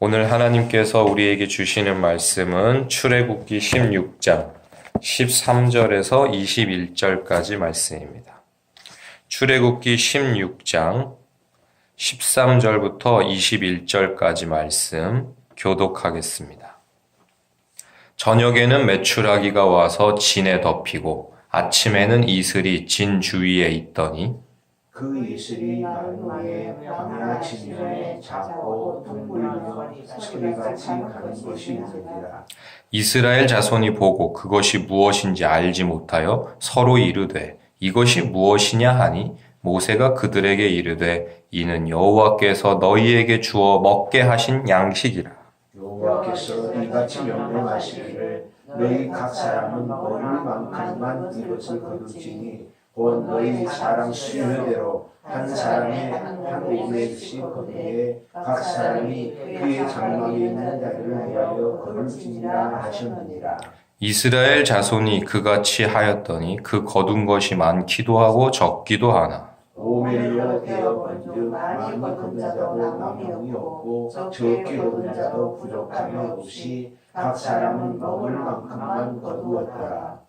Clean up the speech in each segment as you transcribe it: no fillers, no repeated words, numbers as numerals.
오늘 하나님께서 우리에게 주시는 말씀은 출애굽기 16장 13절에서 21절까지 말씀입니다. 출애굽기 16장 13절부터 21절까지 말씀 교독하겠습니다. 저녁에는 메추라기가 와서 진에 덮이고 아침에는 이슬이 진 주위에 있더니 그 이슬이 난 후에 광야 진면에 작고 둥글며 소리같이 가는 것이 있느니라. 이스라엘 자손이 보고 그것이 무엇인지 알지 못하여 서로 이르되 이것이 무엇이냐 하니 모세가 그들에게 이르되 이는 여호와께서 너희에게 주어 먹게 하신 양식이라. 여호와께서 이같이 명령하시기를 너희 각 사람은 먹을 만큼만 이것을 거둘지니 곧 너희 사람 수요대로 한 사람이 한 오멜씩 거두에 각 사람이 그의 장막에 있는 자리를 위하여 거둘지니라 하셨느니라. 이스라엘 자손이 그같이 하였더니 그 거둔 것이 많기도 하고 적기도 하나 오멜로 되어 본즉 많이 거둔 자도 남용이 없고 적게 거둔 자도 부족함이 없이 각 사람은 먹을 만큼만 거두었더라.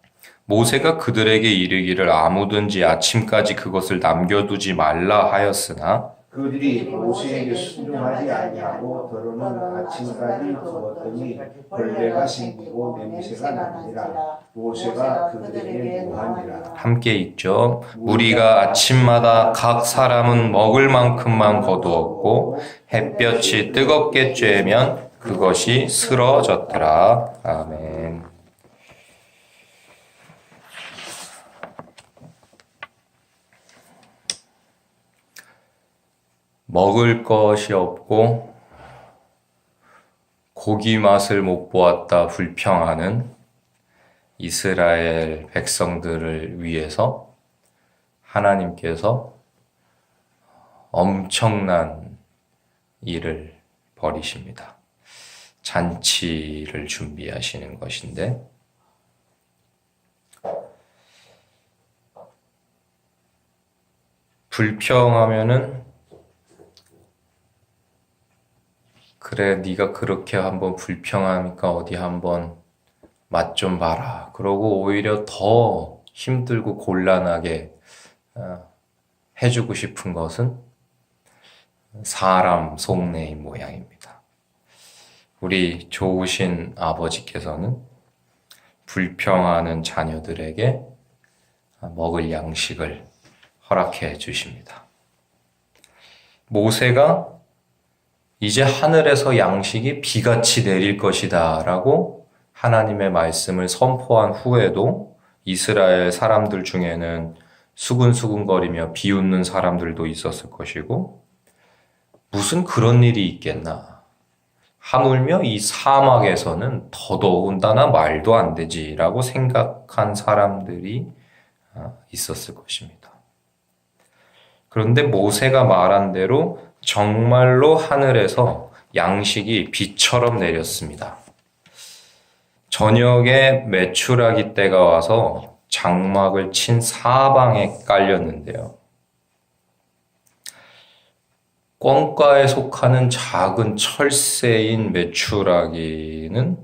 모세가 그들에게 이르기를 아무든지 아침까지 그것을 남겨두지 말라 하였으나 그들이 모세에게 순종하지 아니하고 더러는 아침까지 두었더니 벌레가 생기고 냄새가 나니라. 모세가 그들에게 노하니라. 함께 읽죠. 우리가 아침마다 각 사람은 먹을 만큼만 거두었고 햇볕이 뜨겁게 쬐면 그것이 쓰러졌더라. 아멘. 먹을 것이 없고 고기 맛을 못 보았다 불평하는 이스라엘 백성들을 위해서 하나님께서 엄청난 일을 벌이십니다. 잔치를 준비하시는 것인데 불평하면은 그래, 네가 그렇게 한번 불평하니까 어디 한번 맛 좀 봐라. 그러고 오히려 더 힘들고 곤란하게 해주고 싶은 것은 사람 속내인 모양입니다. 우리 좋으신 아버지께서는 불평하는 자녀들에게 먹을 양식을 허락해 주십니다. 모세가 이제 하늘에서 양식이 비같이 내릴 것이다 라고 하나님의 말씀을 선포한 후에도 이스라엘 사람들 중에는 수근수근거리며 비웃는 사람들도 있었을 것이고 무슨 그런 일이 있겠나. 하물며 이 사막에서는 더더군다나 말도 안 되지 라고 생각한 사람들이 있었을 것입니다. 그런데 모세가 말한 대로 정말로 하늘에서 양식이 비처럼 내렸습니다. 저녁에 메추라기 때가 와서 장막을 친 사방에 깔렸는데요. 꿩가에 속하는 작은 철새인 메추라기는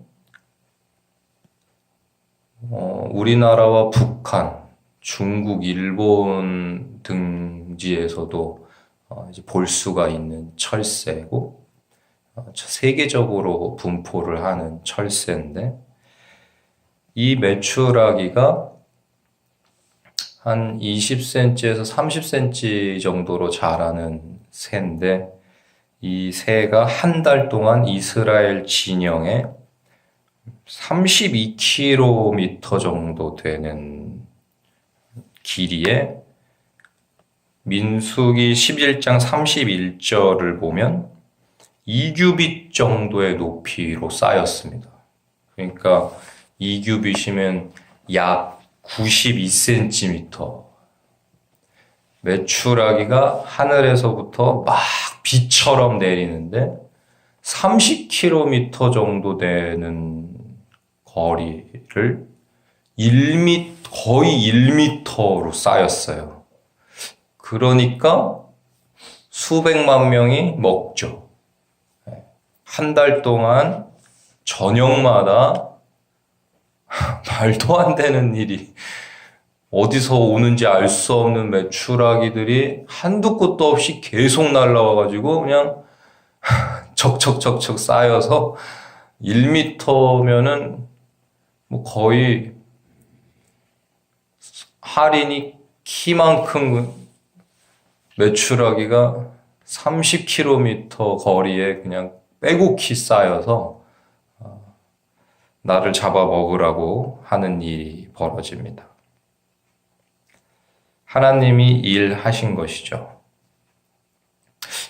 우리나라와 북한, 중국, 일본 등지에서도 이제 볼 수가 있는 철새고 세계적으로 분포를 하는 철새인데 이 메추라기가 한 20cm에서 30cm 정도로 자라는 새인데 이 새가 한 달 동안 이스라엘 진영에 32km 정도 되는 길이에 민수기 11장 31절을 보면 2규빗 정도의 높이로 쌓였습니다. 그러니까 2규빗이면 약 92cm. 메추라기가 하늘에서부터 막 비처럼 내리는데 30km 정도 되는 거리를 거의 1m로 쌓였어요. 그러니까 수백만 명이 먹죠. 한 달 동안 저녁마다 말도 안 되는 일이 어디서 오는지 알 수 없는 메추라기들이 한두 끝도 없이 계속 날라와가지고 그냥 척척척척 쌓여서 1m면은 뭐 거의 할인이 키만큼 메추라기가 30km 거리에 그냥 빼곡히 쌓여서 나를 잡아먹으라고 하는 일이 벌어집니다. 하나님이 일하신 것이죠.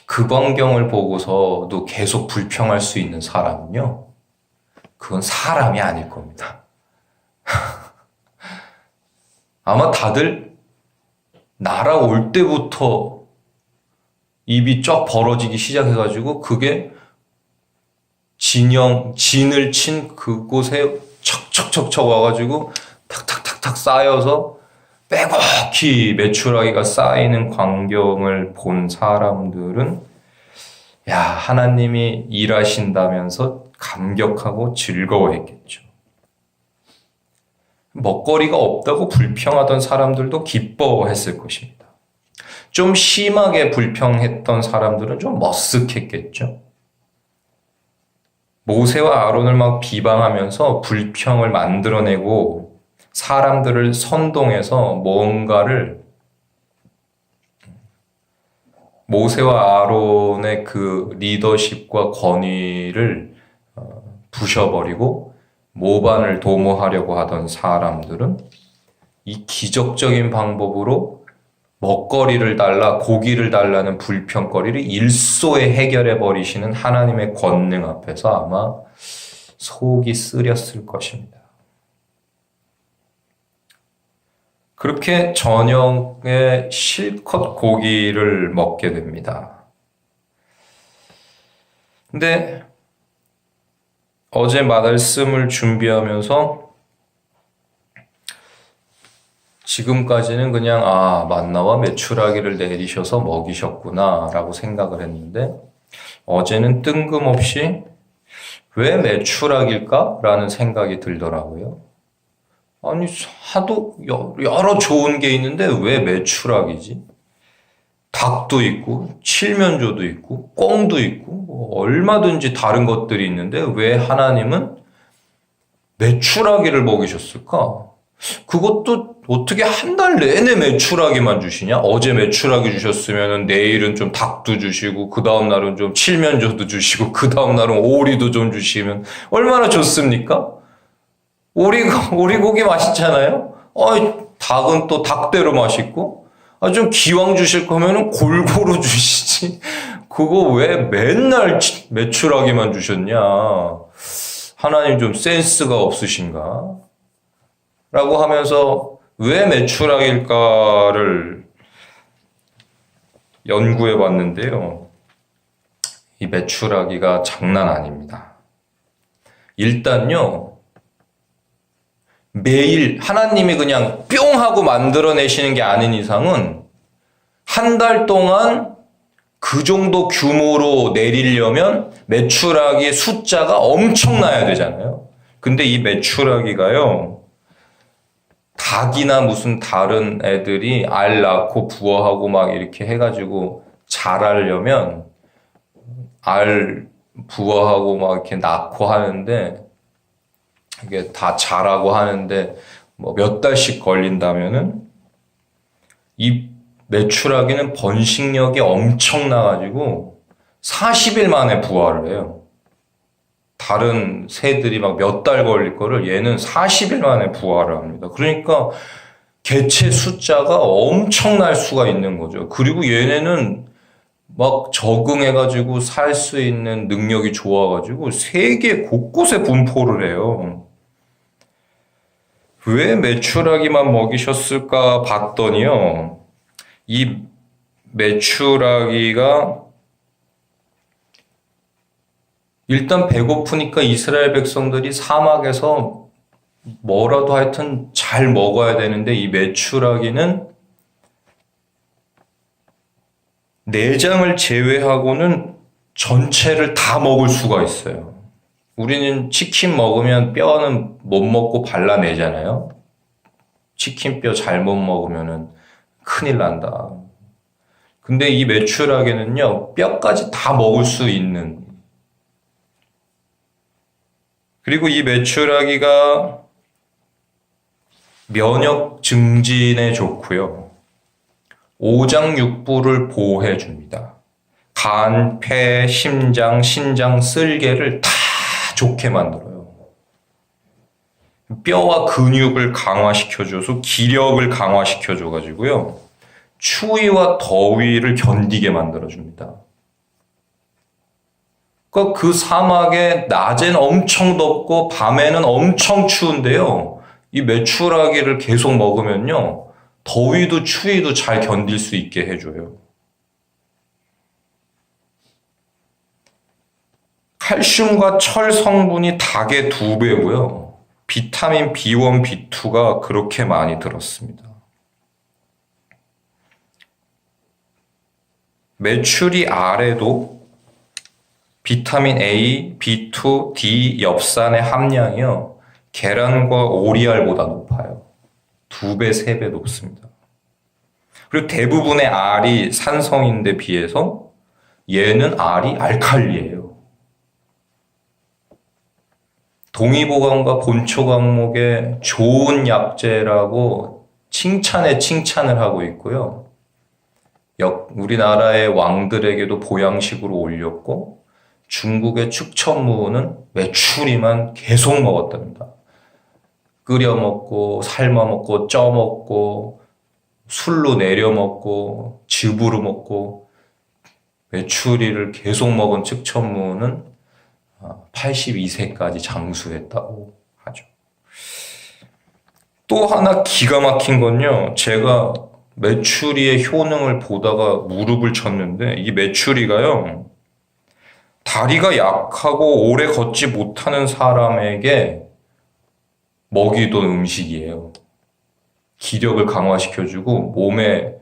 그 광경을 보고서도 계속 불평할 수 있는 사람은요, 그건 사람이 아닐 겁니다. 아마 다들 날아올 때부터 입이 쫙 벌어지기 시작해가지고 그게 진을 친 그곳에 척척척척 와가지고 탁탁탁탁 쌓여서 빼곡히 메추라기가 쌓이는 광경을 본 사람들은 야, 하나님이 일하신다면서 감격하고 즐거워했겠죠. 먹거리가 없다고 불평하던 사람들도 기뻐했을 것입니다. 좀 심하게 불평했던 사람들은 좀 머쓱했겠죠. 모세와 아론을 막 비방하면서 불평을 만들어내고 사람들을 선동해서 뭔가를 모세와 아론의 그 리더십과 권위를 부셔버리고 모반을 도모하려고 하던 사람들은 이 기적적인 방법으로 먹거리를 달라 고기를 달라는 불평거리를 일소에 해결해 버리시는 하나님의 권능 앞에서 아마 속이 쓰렸을 것입니다. 그렇게 저녁에 실컷 고기를 먹게 됩니다. 근데 어제 말씀을 준비하면서 지금까지는 그냥 만나와 메추라기를 내리셔서 먹이셨구나 라고 생각을 했는데 어제는 뜬금없이 왜 메추라기일까? 라는 생각이 들더라고요. 아니 하도 여러 좋은 게 있는데 왜 메추라기지? 닭도 있고 칠면조도 있고 꿩도 있고 뭐 얼마든지 다른 것들이 있는데 왜 하나님은 메추라기를 먹이셨을까? 그것도 어떻게 한 달 내내 메추라기만 주시냐? 어제 메추라기 주셨으면 내일은 좀 닭도 주시고 그 다음 날은 좀 칠면조도 주시고 그 다음 날은 오리도 좀 주시면 얼마나 좋습니까? 오리고기 맛있잖아요? 닭은 또 닭대로 맛있고 좀 기왕 주실 거면은 골고루 주시지. 그거 왜 맨날 메추라기만 주셨냐? 하나님 좀 센스가 없으신가? 라고 하면서 왜 메추라기일까를 연구해 봤는데요. 이 메추라기가 장난 아닙니다. 일단요, 매일 하나님이 그냥 뿅 하고 만들어내시는 게 아닌 이상은 한 달 동안 그 정도 규모로 내리려면 메추라기의 숫자가 엄청나야 되잖아요. 근데 이 메추라기가요, 닭이나 무슨 다른 애들이 알 낳고 부화하고 막 이렇게 해가지고 자라려면 알 부화하고 막 이렇게 낳고 하는데 이게 다 자라고 하는데 뭐 몇 달씩 걸린다면은 이 메추라기는 번식력이 엄청나가지고 40일 만에 부화를 해요. 다른 새들이 막 몇 달 걸릴 거를 얘는 40일 만에 부화를 합니다. 그러니까 개체 숫자가 엄청날 수가 있는 거죠. 그리고 얘네는 막 적응해가지고 살 수 있는 능력이 좋아가지고 세계 곳곳에 분포를 해요. 왜 메추라기만 먹이셨을까 봤더니요. 이 메추라기가 일단 배고프니까 이스라엘 백성들이 사막에서 뭐라도 하여튼 잘 먹어야 되는데 이 메추라기는 내장을 제외하고는 전체를 다 먹을 수가 있어요. 우리는 치킨 먹으면 뼈는 못 먹고 발라내잖아요. 치킨 뼈 잘못 먹으면 큰일 난다. 근데 이 메추라기는요, 뼈까지 다 먹을 수 있는. 그리고 이 메추라기가 면역 증진에 좋고요. 오장육부를 보호해 줍니다. 간, 폐, 심장, 신장, 쓸개를 다 좋게 만들어요. 뼈와 근육을 강화시켜줘서 기력을 강화시켜줘가지고요. 추위와 더위를 견디게 만들어줍니다. 그러니까 그 사막에 낮에는 엄청 덥고 밤에는 엄청 추운데요. 이 메추라기를 계속 먹으면요. 더위도 추위도 잘 견딜 수 있게 해줘요. 칼슘과 철 성분이 닭의 2배고요. 비타민 B1, B2가 그렇게 많이 들었습니다. 메추리 알에도 비타민 A, B2, D, 엽산의 함량이요. 계란과 오리알보다 높아요. 2배, 3배 높습니다. 그리고 대부분의 알이 산성인데 비해서 얘는 알이 알칼리예요. 동의보감과 본초강목의 좋은 약재라고 칭찬에 칭찬을 하고 있고요. 우리나라의 왕들에게도 보양식으로 올렸고 중국의 축천무는 메추리만 계속 먹었답니다. 끓여 먹고 삶아 먹고 쪄 먹고 술로 내려 먹고 즙으로 먹고 메추리를 계속 먹은 축천무는 82세까지 장수했다고 하죠. 또 하나 기가 막힌 건요. 제가 메추리의 효능을 보다가 무릎을 쳤는데 이 메추리가요. 다리가 약하고 오래 걷지 못하는 사람에게 먹이던 음식이에요. 기력을 강화시켜주고 몸에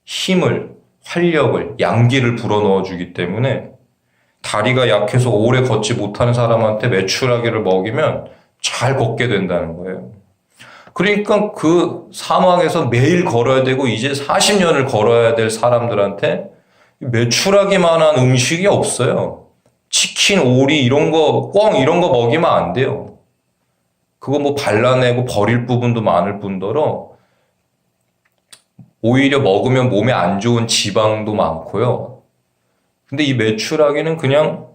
힘을, 활력을, 양기를 불어넣어주기 때문에 다리가 약해서 오래 걷지 못하는 사람한테 메추라기를 먹이면 잘 걷게 된다는 거예요. 그러니까 그 사막에서 매일 걸어야 되고 이제 40년을 걸어야 될 사람들한테 메추라기만한 음식이 없어요. 치킨, 오리 이런 거, 꿩 이런 거 먹이면 안 돼요. 그거 뭐 발라내고 버릴 부분도 많을 뿐더러 오히려 먹으면 몸에 안 좋은 지방도 많고요. 근데 이 메추라기는 그냥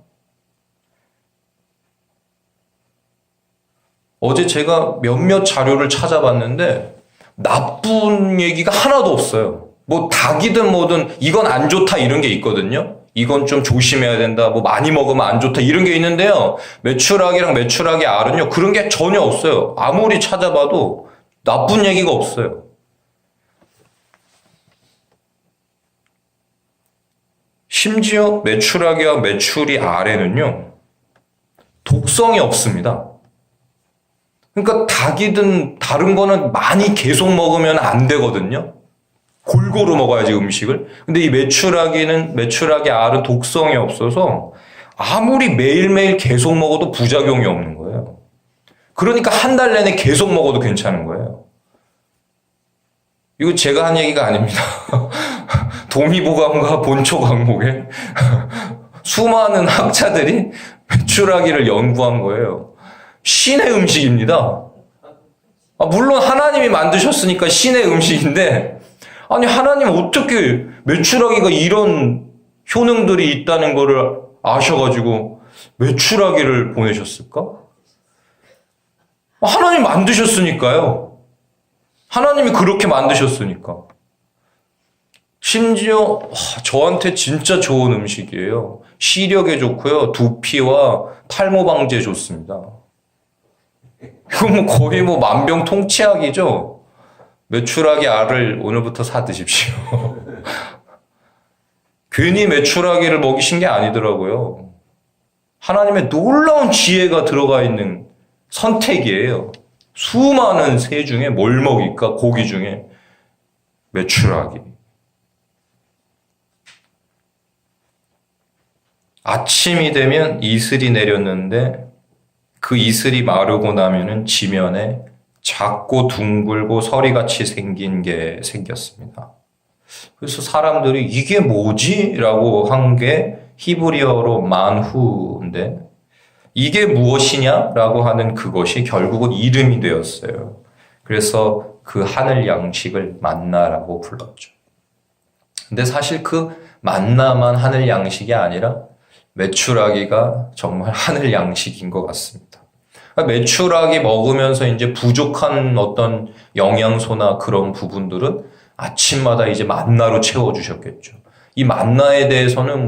어제 제가 몇몇 자료를 찾아봤는데 나쁜 얘기가 하나도 없어요. 뭐 닭이든 뭐든 이건 안 좋다 이런 게 있거든요. 이건 좀 조심해야 된다. 뭐 많이 먹으면 안 좋다 이런 게 있는데요. 메추라기랑 메추라기 알은요. 그런 게 전혀 없어요. 아무리 찾아봐도 나쁜 얘기가 없어요. 심지어 메추라기와 메추리 알에는요. 독성이 없습니다. 그러니까 닭이든 다른 거는 많이 계속 먹으면 안 되거든요. 골고루 먹어야지 음식을. 근데 이 메추라기 알은 독성이 없어서 아무리 매일매일 계속 먹어도 부작용이 없는 거예요. 그러니까 한 달 내내 계속 먹어도 괜찮은 거예요. 이거 제가 한 얘기가 아닙니다. 동의보감과 본초강목에 수많은 학자들이 메추라기를 연구한 거예요. 신의 음식입니다. 물론 하나님이 만드셨으니까 신의 음식인데 아니 하나님 어떻게 메추라기가 이런 효능들이 있다는 거를 아셔가지고 메추라기를 보내셨을까? 하나님 만드셨으니까요. 하나님이 그렇게 만드셨으니까. 심지어 저한테 진짜 좋은 음식이에요. 시력에 좋고요. 두피와 탈모 방지에 좋습니다. 이건 뭐 거의 뭐 만병통치약이죠. 메추라기 알을 오늘부터 사 드십시오. 괜히 메추라기를 먹이신 게 아니더라고요. 하나님의 놀라운 지혜가 들어가 있는 선택이에요. 수많은 새 중에 뭘 먹일까? 고기 중에 메추라기. 아침이 되면 이슬이 내렸는데 그 이슬이 마르고 나면은 지면에 작고 둥글고 서리같이 생긴 게 생겼습니다. 그래서 사람들이 이게 뭐지? 라고 한 게 히브리어로 만후인데 이게 무엇이냐? 라고 하는 그것이 결국은 이름이 되었어요. 그래서 그 하늘 양식을 만나라고 불렀죠. 근데 사실 그 만나만 하늘 양식이 아니라 메추라기가 정말 하늘 양식인 것 같습니다. 메추라기 먹으면서 이제 부족한 어떤 영양소나 그런 부분들은 아침마다 이제 만나로 채워주셨겠죠. 이 만나에 대해서는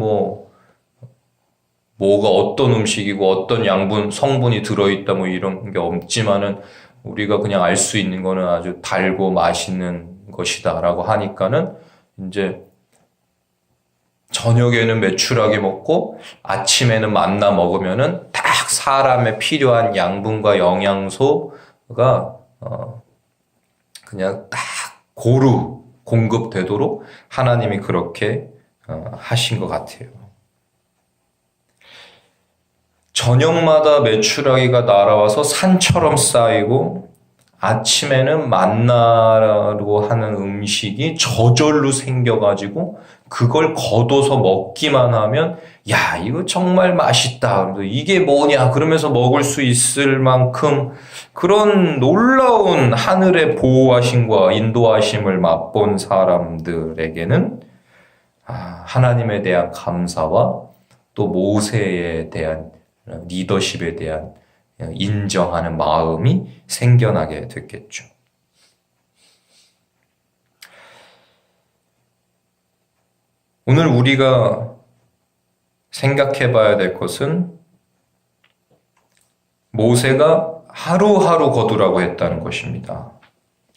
뭐가 어떤 음식이고 어떤 양분, 성분이 들어있다 뭐 이런 게 없지만은 우리가 그냥 알 수 있는 거는 아주 달고 맛있는 것이다라고 하니까는 이제 저녁에는 메추라기 먹고 아침에는 만나 먹으면은 딱 사람에 필요한 양분과 영양소가 그냥 딱 고루 공급되도록 하나님이 그렇게 하신 것 같아요. 저녁마다 메추라기가 날아와서 산처럼 쌓이고 아침에는 만나로 하는 음식이 저절로 생겨가지고 그걸 걷어서 먹기만 하면 야 이거 정말 맛있다. 이게 뭐냐 그러면서 먹을 수 있을 만큼 그런 놀라운 하늘의 보호하심과 인도하심을 맛본 사람들에게는 하나님에 대한 감사와 또 모세에 대한 리더십에 대한 인정하는 마음이 생겨나게 됐겠죠. 오늘 우리가 생각해 봐야 될 것은 모세가 하루하루 거두라고 했다는 것입니다.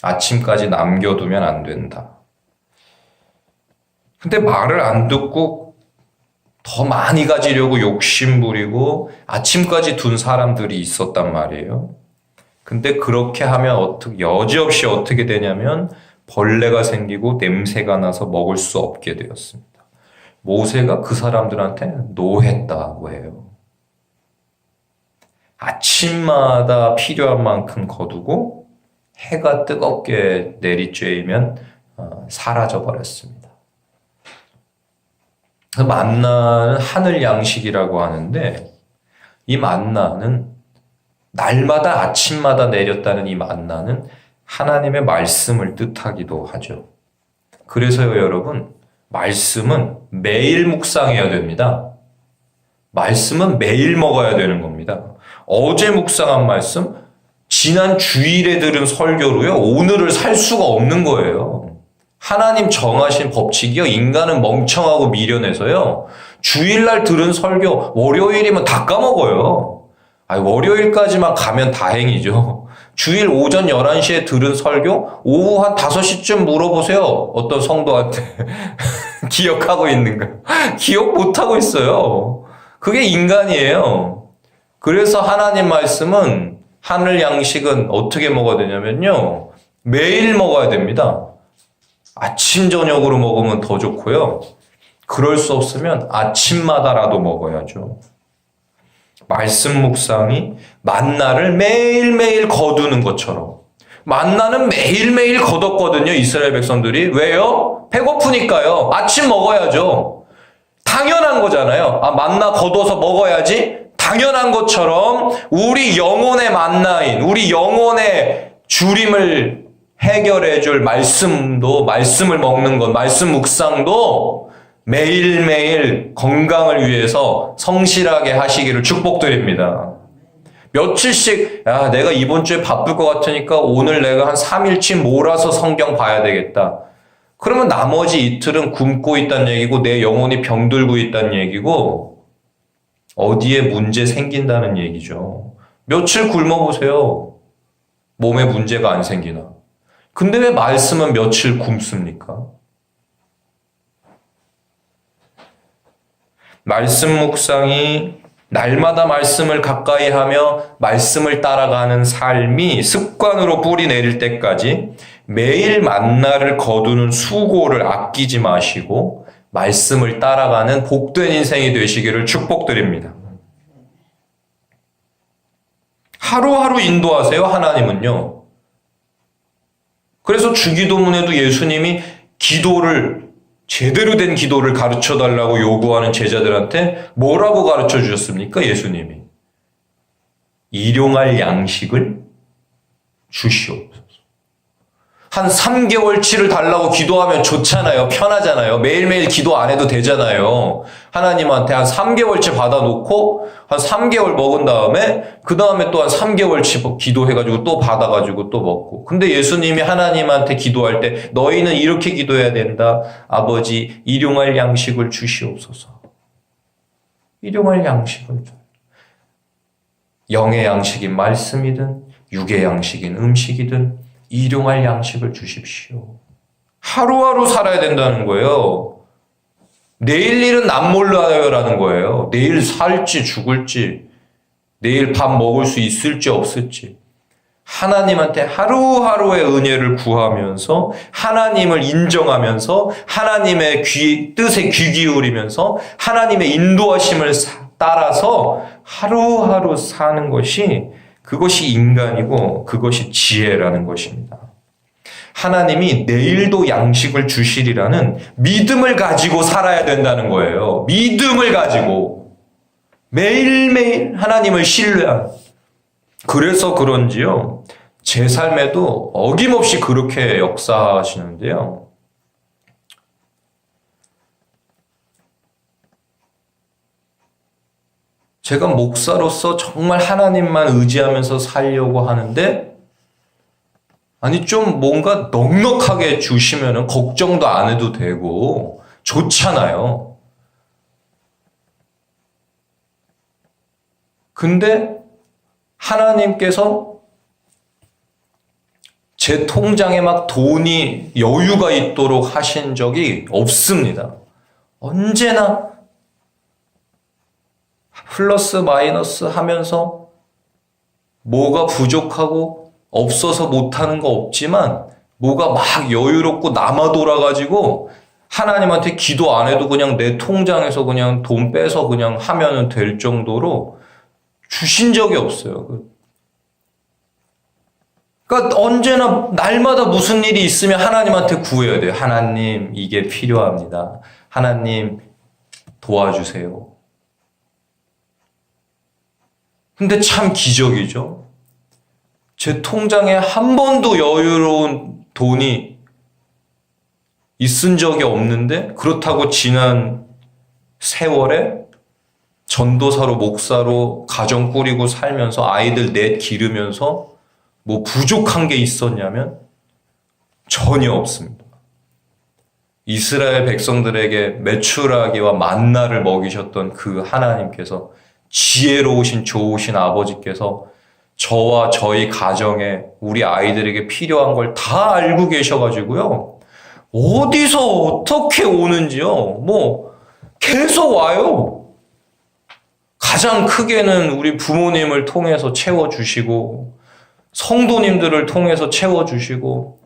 아침까지 남겨두면 안 된다. 근데 말을 안 듣고 더 많이 가지려고 욕심부리고 아침까지 둔 사람들이 있었단 말이에요. 근데 그렇게 하면 여지없이 어떻게 되냐면 벌레가 생기고 냄새가 나서 먹을 수 없게 되었습니다. 모세가 그 사람들한테 노했다고 해요. 아침마다 필요한 만큼 거두고 해가 뜨겁게 내리쬐면 사라져버렸습니다. 만나는 하늘 양식이라고 하는데 이 만나는 날마다 아침마다 내렸다는 이 만나는 하나님의 말씀을 뜻하기도 하죠. 그래서요 여러분 말씀은 매일 묵상해야 됩니다. 말씀은 매일 먹어야 되는 겁니다. 어제 묵상한 말씀 지난 주일에 들은 설교로요 오늘을 살 수가 없는 거예요. 하나님 정하신 법칙이요. 인간은 멍청하고 미련해서요. 주일날 들은 설교 월요일이면 다 까먹어요. 월요일까지만 가면 다행이죠. 주일 오전 11시에 들은 설교 오후 한 5시쯤 물어보세요. 어떤 성도한테. 기억하고 있는가? 기억 못하고 있어요. 그게 인간이에요. 그래서 하나님 말씀은 하늘 양식은 어떻게 먹어야 되냐면요. 매일 먹어야 됩니다. 아침 저녁으로 먹으면 더 좋고요. 그럴 수 없으면 아침마다라도 먹어야죠. 말씀 묵상이 만나를 매일매일 거두는 것처럼 만나는 매일매일 거뒀거든요. 이스라엘 백성들이. 왜요? 배고프니까요. 아침 먹어야죠. 당연한 거잖아요. 만나 거둬서 먹어야지. 당연한 것처럼 우리 영혼의 만나인 우리 영혼의 주림을 해결해 줄 말씀을 먹는 것, 말씀 묵상도 매일매일 건강을 위해서 성실하게 하시기를 축복드립니다. 며칠씩, 내가 이번 주에 바쁠 것 같으니까 오늘 내가 한 3일치 몰아서 성경 봐야 되겠다. 그러면 나머지 이틀은 굶고 있다는 얘기고 내 영혼이 병들고 있다는 얘기고 어디에 문제 생긴다는 얘기죠. 며칠 굶어보세요. 몸에 문제가 안 생기나. 근데 왜 말씀은 며칠 굶습니까? 말씀 묵상이 날마다 말씀을 가까이 하며 말씀을 따라가는 삶이 습관으로 뿌리 내릴 때까지 매일 만나를 거두는 수고를 아끼지 마시고 말씀을 따라가는 복된 인생이 되시기를 축복드립니다. 하루하루 인도하세요, 하나님은요. 그래서 주기도문에도 예수님이 기도를, 제대로 된 기도를 가르쳐 달라고 요구하는 제자들한테 뭐라고 가르쳐 주셨습니까? 예수님이. 일용할 양식을 주시옵소서. 한 3개월치를 달라고 기도하면 좋잖아요. 편하잖아요. 매일매일 기도 안 해도 되잖아요. 하나님한테 한 3개월치 받아놓고 한 3개월 먹은 다음에 그 다음에 또 한 3개월치 기도해가지고 또 받아가지고 또 먹고. 근데 예수님이 하나님한테 기도할 때 너희는 이렇게 기도해야 된다. 아버지 일용할 양식을 주시옵소서. 일용할 양식을 줘요. 영의 양식인 말씀이든 육의 양식인 음식이든 일용할 양식을 주십시오. 하루하루 살아야 된다는 거예요. 내일 일은 남 몰라요라는 거예요. 내일 살지 죽을지, 내일 밥 먹을 수 있을지 없을지. 하나님한테 하루하루의 은혜를 구하면서 하나님을 인정하면서 하나님의 뜻에 귀 기울이면서 하나님의 인도하심을 따라서 하루하루 사는 것이, 그것이 인간이고 그것이 지혜라는 것입니다. 하나님이 내일도 양식을 주시리라는 믿음을 가지고 살아야 된다는 거예요. 믿음을 가지고 매일매일 하나님을 신뢰한. 그래서 그런지요, 제 삶에도 어김없이 그렇게 역사하시는데요. 제가 목사로서 정말 하나님만 의지하면서 살려고 하는데, 아니 좀 뭔가 넉넉하게 주시면은 걱정도 안 해도 되고 좋잖아요. 근데 하나님께서 제 통장에 막 돈이 여유가 있도록 하신 적이 없습니다. 언제나 플러스 마이너스 하면서 뭐가 부족하고 없어서 못하는 거 없지만 뭐가 막 여유롭고 남아 돌아가지고 하나님한테 기도 안 해도 그냥 내 통장에서 그냥 돈 빼서 그냥 하면 될 정도로 주신 적이 없어요. 그러니까 언제나 날마다 무슨 일이 있으면 하나님한테 구해야 돼요. 하나님, 이게 필요합니다. 하나님, 도와주세요. 근데 참 기적이죠. 제 통장에 한 번도 여유로운 돈이 있은 적이 없는데, 그렇다고 지난 세월에 전도사로 목사로 가정 꾸리고 살면서 아이들 넷 기르면서 뭐 부족한 게 있었냐면 전혀 없습니다. 이스라엘 백성들에게 메추라기와 만나를 먹이셨던 그 하나님께서, 지혜로우신 좋으신 아버지께서 저와 저희 가정에 우리 아이들에게 필요한 걸 다 알고 계셔가지고요. 어디서 어떻게 오는지요. 뭐 계속 와요. 가장 크게는 우리 부모님을 통해서 채워주시고 성도님들을 통해서 채워주시고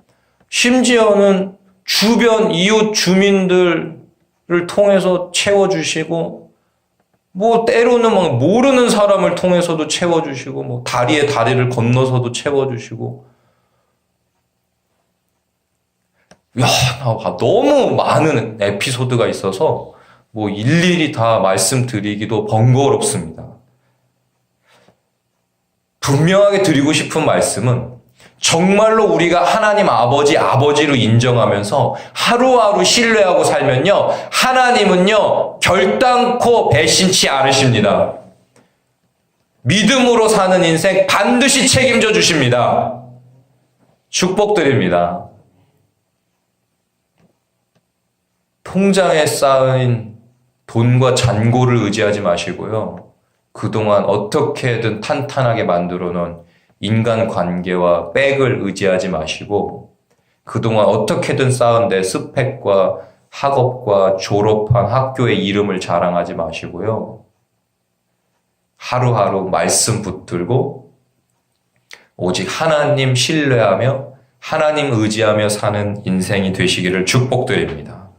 심지어는 주변 이웃 주민들을 통해서 채워주시고 뭐 때로는 막 모르는 사람을 통해서도 채워주시고 뭐 다리에 다리를 건너서도 채워주시고 너무 많은 에피소드가 있어서 뭐 일일이 다 말씀드리기도 번거롭습니다. 분명하게 드리고 싶은 말씀은 정말로 우리가 하나님 아버지로 인정하면서 하루하루 신뢰하고 살면요, 하나님은요 결단코 배신치 않으십니다. 믿음으로 사는 인생 반드시 책임져 주십니다. 축복드립니다. 통장에 쌓인 돈과 잔고를 의지하지 마시고요, 그동안 어떻게든 탄탄하게 만들어 놓은 인간관계와 백을 의지하지 마시고 그동안 어떻게든 쌓은 내 스펙과 학업과 졸업한 학교의 이름을 자랑하지 마시고요, 하루하루 말씀 붙들고 오직 하나님 신뢰하며 하나님 의지하며 사는 인생이 되시기를 축복드립니다.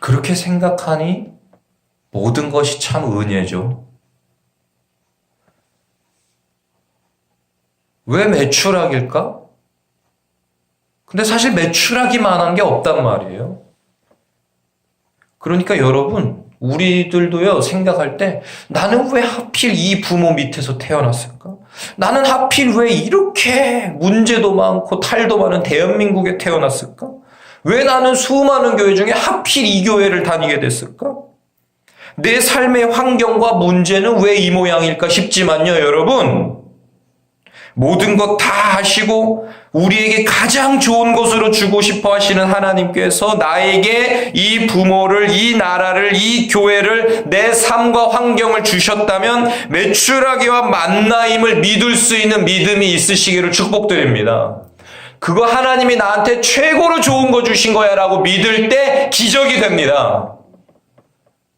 그렇게 생각하니 모든 것이 참 은혜죠. 왜 매출학일까? 근데 사실 매출하기만한 게 없단 말이에요. 그러니까 여러분, 우리들도요, 생각할 때 나는 왜 하필 이 부모 밑에서 태어났을까? 나는 하필 왜 이렇게 문제도 많고 탈도 많은 대한민국에 태어났을까? 왜 나는 수많은 교회 중에 하필 이 교회를 다니게 됐을까? 내 삶의 환경과 문제는 왜 이 모양일까 싶지만요, 여러분. 모든 것 다 하시고 우리에게 가장 좋은 것으로 주고 싶어 하시는 하나님께서 나에게 이 부모를, 이 나라를, 이 교회를, 내 삶과 환경을 주셨다면 매출하기와 만나임을 믿을 수 있는 믿음이 있으시기를 축복드립니다. 그거 하나님이 나한테 최고로 좋은 거 주신 거야 라고 믿을 때 기적이 됩니다.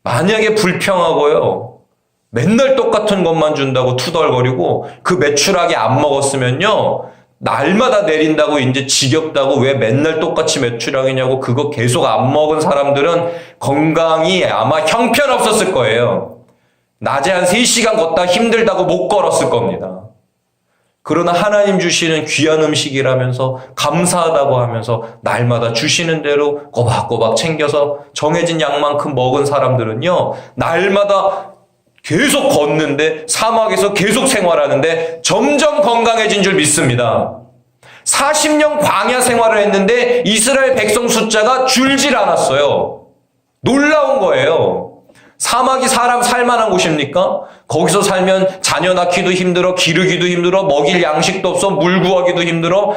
만약에 불평하고요, 맨날 똑같은 것만 준다고 투덜거리고 그 매출하게 안 먹었으면요, 날마다 내린다고 이제 지겹다고 왜 맨날 똑같이 매출하기냐고 그거 계속 안 먹은 사람들은 건강이 아마 형편없었을 거예요. 낮에 한 3시간 걷다 힘들다고 못 걸었을 겁니다. 그러나 하나님 주시는 귀한 음식이라면서 감사하다고 하면서 날마다 주시는 대로 꼬박꼬박 챙겨서 정해진 양만큼 먹은 사람들은요, 날마다 계속 걷는데 사막에서 계속 생활하는데 점점 건강해진 줄 믿습니다. 40년 광야 생활을 했는데 이스라엘 백성 숫자가 줄질 않았어요. 놀라운 거예요. 사막이 사람 살만한 곳입니까? 거기서 살면 자녀 낳기도 힘들어, 기르기도 힘들어, 먹일 양식도 없어, 물 구하기도 힘들어.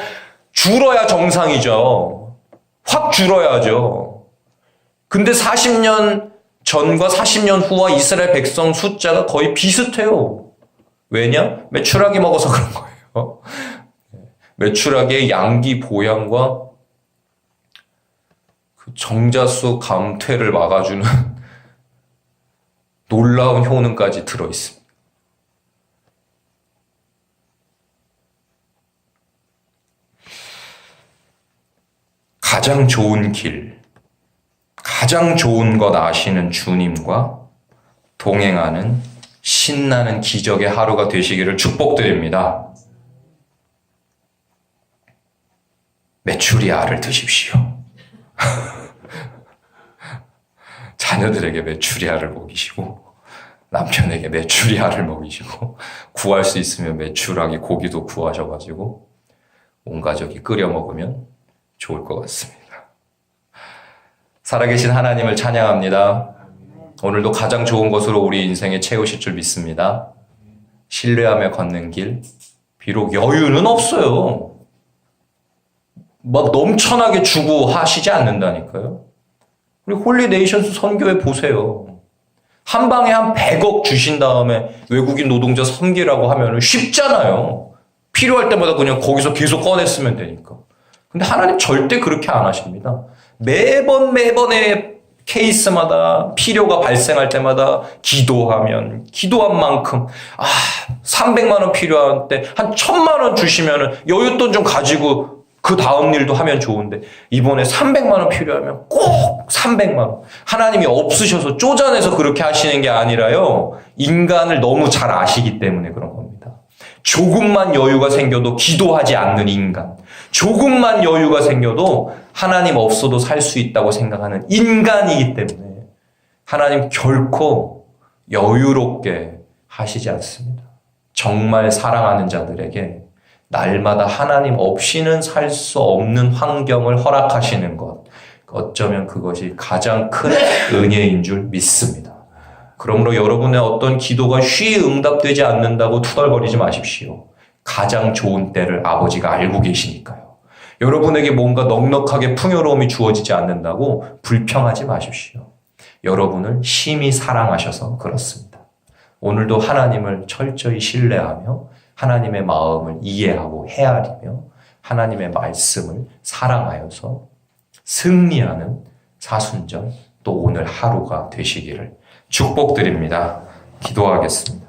줄어야 정상이죠. 확 줄어야죠. 근데 40년 전과 40년 후와 이스라엘 백성 숫자가 거의 비슷해요. 왜냐? 매출하게 먹어서 그런 거예요. 매출하게 양기 보양과 그 정자수 감퇴를 막아주는 놀라운 효능까지 들어있습니다. 가장 좋은 길, 가장 좋은 것 아시는 주님과 동행하는 신나는 기적의 하루가 되시기를 축복드립니다. 메추리알을 드십시오. 자녀들에게 메추리알을 먹이시고 남편에게 메추리알을 먹이시고 구할 수 있으면 메추라기 고기도 구하셔가지고 온 가족이 끓여 먹으면 좋을 것 같습니다. 살아계신 하나님을 찬양합니다. 오늘도 가장 좋은 것으로 우리 인생에 채우실 줄 믿습니다. 신뢰하며 걷는 길, 비록 여유는 없어요. 막 넘쳐나게 주고 하시지 않는다니까요. 우리 홀리네이션스 선교회 보세요. 한 방에 한 100억 주신 다음에 외국인 노동자 섬기라고 하면 쉽잖아요. 필요할 때마다 그냥 거기서 계속 꺼냈으면 되니까. 근데 하나님 절대 그렇게 안 하십니다. 매번의 케이스마다 필요가 발생할 때마다 기도하면 기도한 만큼 300만 원 필요한 때 한 1000만 원 주시면 여윳돈 좀 가지고 그 다음 일도 하면 좋은데 이번에 300만 원 필요하면 꼭 300만 원. 하나님이 없으셔서 쪼잔해서 그렇게 하시는 게 아니라요. 인간을 너무 잘 아시기 때문에 그런 겁니다. 조금만 여유가 생겨도 기도하지 않는 인간. 조금만 여유가 생겨도 하나님 없어도 살 수 있다고 생각하는 인간이기 때문에 하나님 결코 여유롭게 하시지 않습니다. 정말 사랑하는 자들에게 날마다 하나님 없이는 살 수 없는 환경을 허락하시는 것, 어쩌면 그것이 가장 큰 은혜인 줄 믿습니다. 그러므로 여러분의 어떤 기도가 쉬이 응답되지 않는다고 투덜거리지 마십시오. 가장 좋은 때를 아버지가 알고 계시니까요. 여러분에게 뭔가 넉넉하게 풍요로움이 주어지지 않는다고 불평하지 마십시오. 여러분을 심히 사랑하셔서 그렇습니다. 오늘도 하나님을 철저히 신뢰하며 하나님의 마음을 이해하고 헤아리며 하나님의 말씀을 사랑하여서 승리하는 사순절 또 오늘 하루가 되시기를 축복드립니다. 기도하겠습니다.